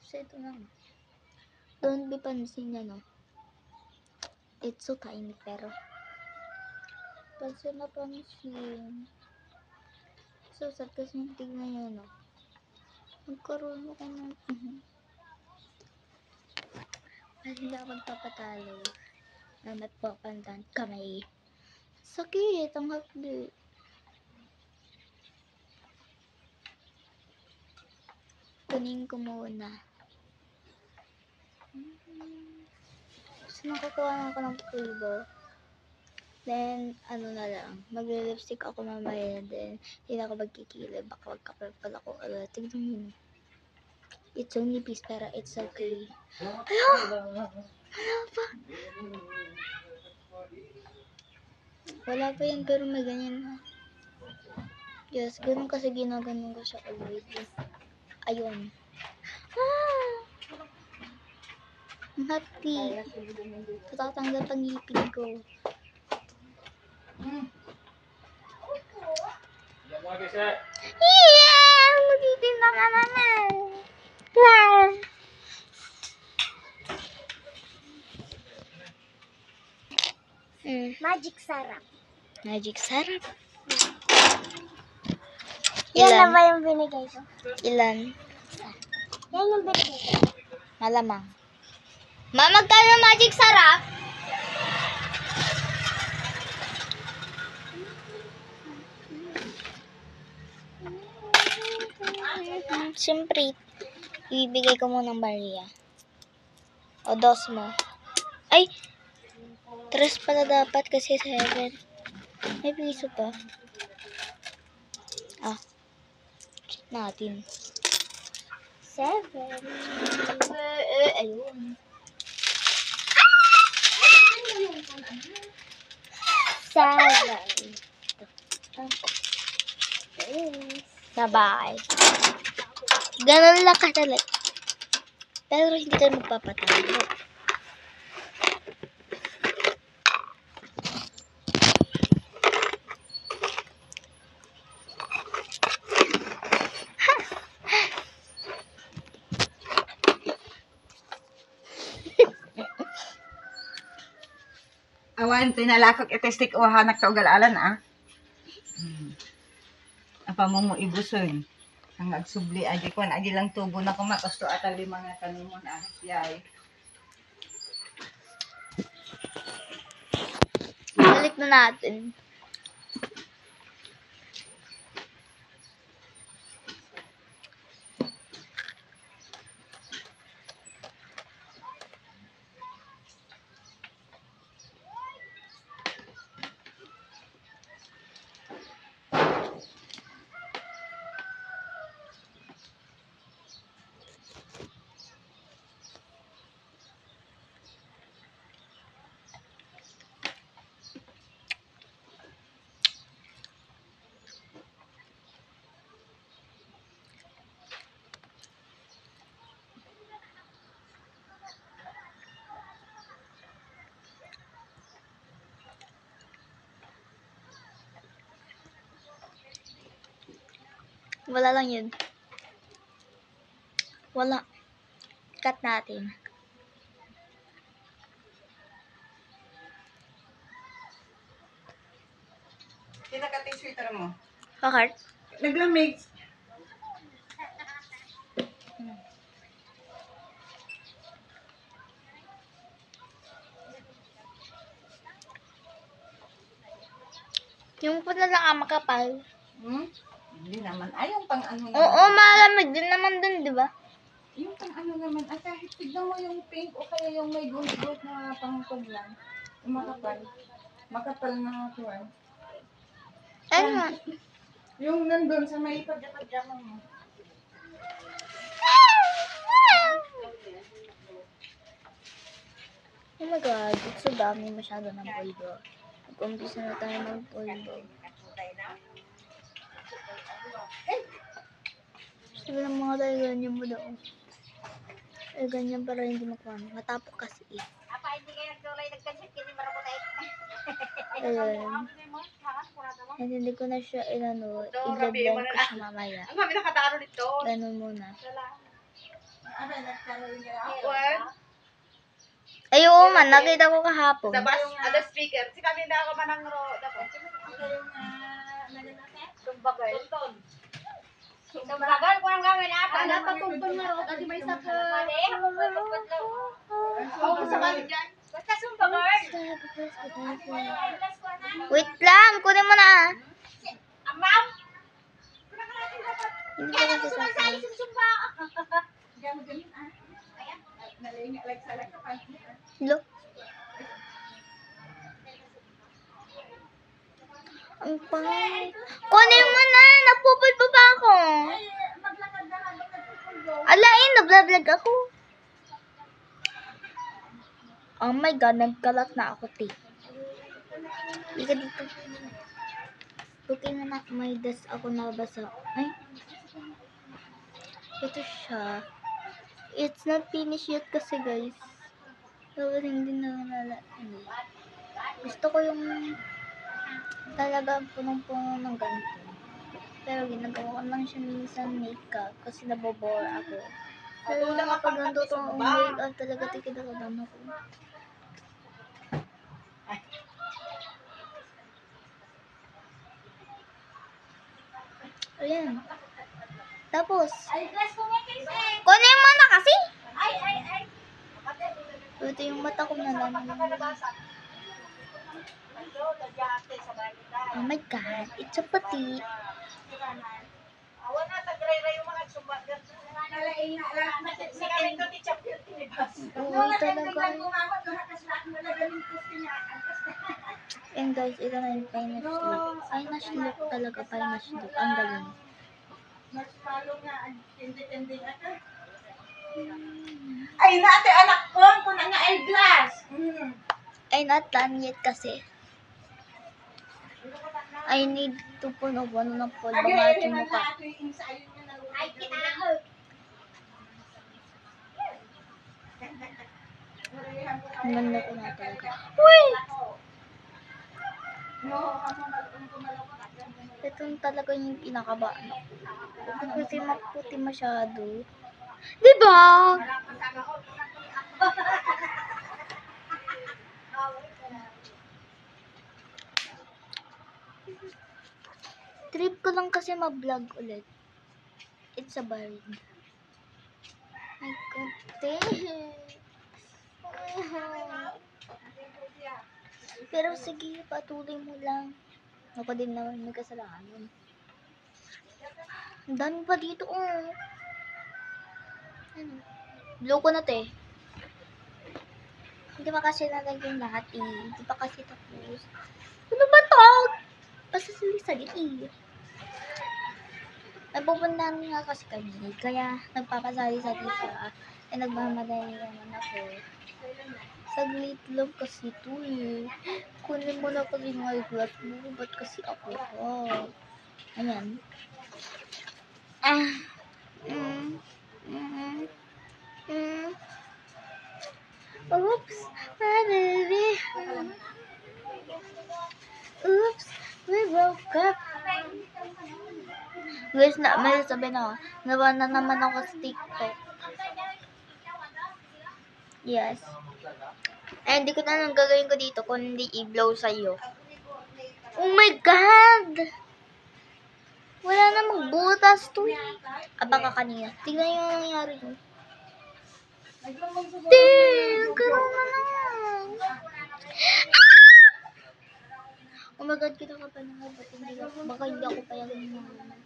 So, ito na. Don't be pansin niya, no? It's so tiny, pero pansin na pansin. So, sad kasi yung tignan niya, no? Magkaroon ako ng... At hindi ako magpapatalo. Na nagpapantan kamay. Sakit ang hapdi. Kunin ko muna. So, nakakuha ako ng pulbo. Then, ano na lang. Magre-lipstick ako mamaya. Then, hindi na ako magkikilay. Baka magkapal ako. Tignan mo yun. It's so nipis, pero it's okay. Hello! Wala pa. Wala pa yan, pero may ganyan na. Yes, ganun kasi ginaganon ko siya always. Ayun. Ah! Ang happy. Tatatanggal pang ngipin ko. Yeah! Magtitinda ka naman. Yeah! Magic sarap. Magic sarap. Yan na Ilan? ba yung binigay ko? Ilan? Yan yung binigay ko. Malamang. Magkano magic sarap? Siyempre, ibibigay ko muna ng Maria. O, 2 mo. Ay! 3 pala dapat kasi 7. May piso pa. Ah. Check natin. 7. Ayun. 7. Bye-bye. Ganun lang ka talaga. Pero hindi ka magpapatalo. Awan, tinalakok itestik o hanak ta ugalalan Apa mo ibuson. Ang agsubli agi kon agi lang tubo na kuma kasto ata 5 nga kanimo na yay. Balik na natin. Wala lang yun. Wala. Cut natin. Kinakati sweater mo. Kakart? Naglamig. Yung po na lang ang makapal. Hindi naman. Ay, yung pang ano naman. Oo, malamig din naman dun, di ba? Yung pang ano naman. At kahit tignan mo yung pink o kaya yung may gold na pangkog lang. Yung makapal. Makapal na tuwan. Ano? Yung nandun sa may pagkakadyaman mo. Oh my God, it's so dami masyado ng pulbo. Mag-umpisa na tayo ng pulbo. Sabi ng mga tayo, ganyan mo daw. Eh, ganyan para hindi makuha. Matapok kasi eh. Apa, hindi kayo nagtulay nagkansit, hindi marapotay. Ayun. And hindi ko na siya i-blend ko siya mamaya. Ang kami nakataro nito. Ganun muna. Abay, nagkaroon niya ako. Ayun man, nakita ko kahapon. Sa bus, ada speaker. Si kami na ako manang ro. Dapat. Tumbagal. Tumbagal ko ang gawin ata. Ano pa tumpon na ro? Dati may isa ka. Oo, sa bali dyan. Basta sumbagal. Wait lang, kunin mo na. Amaw. Hindi Kaya ko ako kasi sumasali sa sumba. Ganun, ah. Nalainga, like, sa kapan. Lo. Ang pangit. Kunin mo na, napupulpo pa ako. Maglakad na lang, nagpupulo. Alain, nablablog ako. Oh my God, nagkalat na ako, te. Ika dito. Bukin na may das ako nabasa. Ay. Ito siya. It's not finished yet kasi, guys. Dapat hindi na nalala. Gusto ko yung talaga punong-puno ng ganito. Pero ginagawa ko lang siya minsan makeup kasi nabobore ako. Pero kapag ganito itong makeup talaga tikidakadan ako. Ayan. Tapos, Ay, glass ko nga kasi. kunin mo na kasi! Ay. Ito yung mata ko na lang. Oh my God, it's a puti. Awan na, tagray-ray yung mga sumbat. Nalainga lang. Si kami ito ni champion tinibas. Uy, talaga. Gumamot, lahat lahat mo na ganun gusto niya. And guys, ito na yung Finest look. Finest look talaga, Finest look. Ang galing. Mas palo nga, tindi-tindi ako. Ay, nate anak ko, kung nga eyeglass. Ay, not done yet kasi. I need to puno ng polvo ng ating mukha. Ay, kinaot. Ang ganda ko na talaga. Uy! Ito talaga yung kinakabaan ako. Kasi maputi masyado. Diba? Trip ko lang kasi ma-vlog ulit. It's a bad. Ay, kunti. Pero sige, patuloy mo lang. Ako din naman may kasalanan. Ang dami pa dito, oh. Ano? Blow ko na, te. Hindi pa kasi nalagyan lahat, eh. Hindi pa kasi tapos. Ano ba to? Basta sali-sali, eh. Napupuntahan nga kasi kami. Kaya nagpapasali-sali siya. Eh, nagmamadali naman ako. Saglit lang kasi ito, eh. Kunin mo na kasi yung eyeglass mo. Ba't kasi ako pa? Ayan. Ah. Oops, my baby. Oops, we broke up. Guys, may sabi na ako. Nawa na naman ako sa TikTok. Yes. Ay, hindi ko na lang gagawin ko dito kung hindi i-blow sa'yo. Oh my God! Wala na magbutas to eh. Baka kanina. Tignan yung nangyari ko. Damn! Gano'n na lang. Oh my God, kita ka pa naman. Baka hindi ako pa yan naman.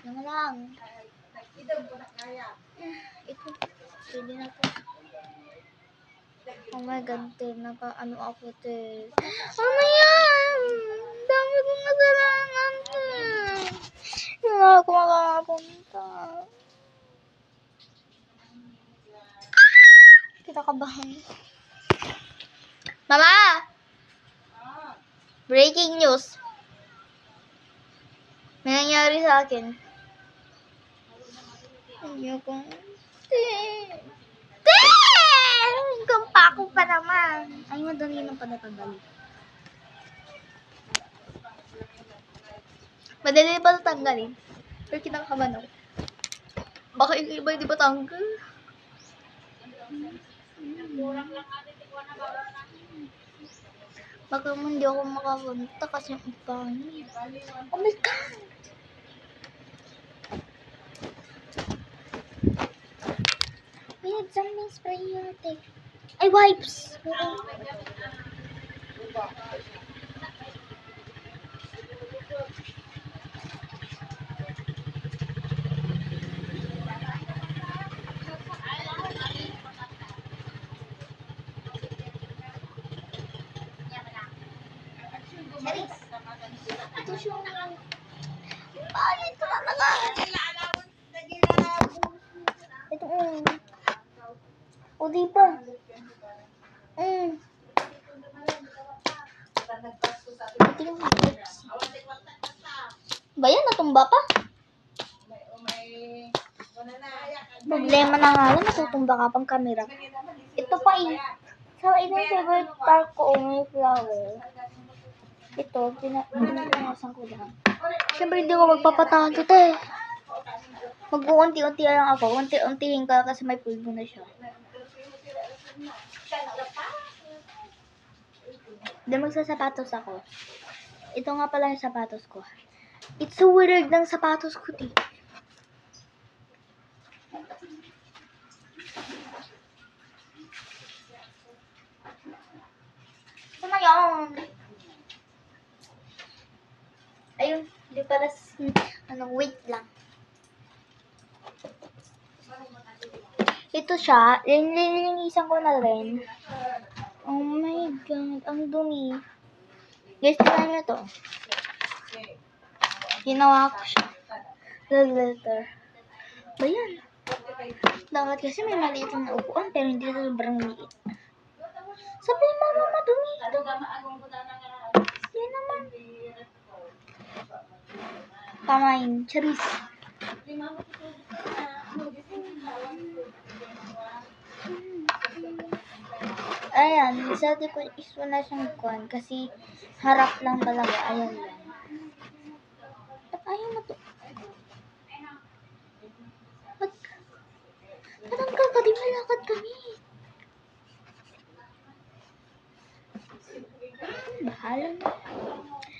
Yan lang. Ito. Pwede na to. Oh my God, te. Naka-ano ako, te. Ano yan? Dami kong nasarangan, te. Hindi na ako makakapunta. Kita ka ba? Mama! Breaking news. May nangyari sa akin. Ayoko. Te! Hanggang pa ako pa naman. Ay, madali lang pa natanggalin. Madali pa natanggalin. Pero kinakabahan ako. Baka yung iba hindi ba tanggal? Baka mo hindi ako makapunta kasi ang pangit. Oh my God! We had something spray natin. Ay, wipes! Ito siya. Pangit na naman. Ito, o, di ba? Ito yung wipes. Ba yan? Natumba pa? Problema na nga lang, natutumba ka pang camera. Ito pa So, ito yung favorite part ko, may flower. Ito, pinanasan ko lang. Siyempre, hindi ako magpapatato ito eh. Mag-uunti-unti lang ako. Unti-untihin ka kasi may pulbo na siya. Then, magsasapatos ako. Ito nga pala yung sapatos ko. It's so weird ng sapatos ko, di. Ano yun? Ayun, di pala, wait lang. Ito siya, lilinisan ko na rin. Oh my God, ang dumi. Guys, tignan nyo to. Ginawa ko siya. Letter. Ba yan? Dapat kasi may maliit na upuan, pero hindi sobrang liit. Sabi ni mama, madumi ito. Yan naman. Pamain, charis. Ayan, sabi ko is wala siyang kuwan kasi harap lang talaga. Ayan lang. Ba't ayaw na to? Patanggal ka, di malakad kami. Bahala na.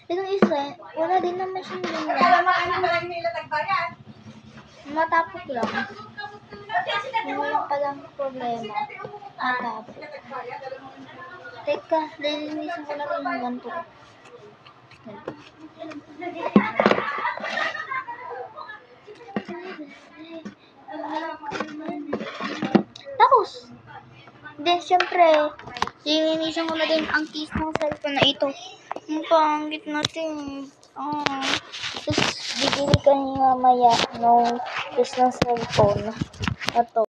Itong isa, wala din naman siyang ganyan. Matapok lang. Wala palang problema. Matapok. Teka, lilinisan ko na rin yung ganito. Tapos, then syempre, lilinisan ko na din ang case ng cellphone na ito. Ang pangit natin. Tapos, bibili ka niya mamaya ng case ng cellphone na to.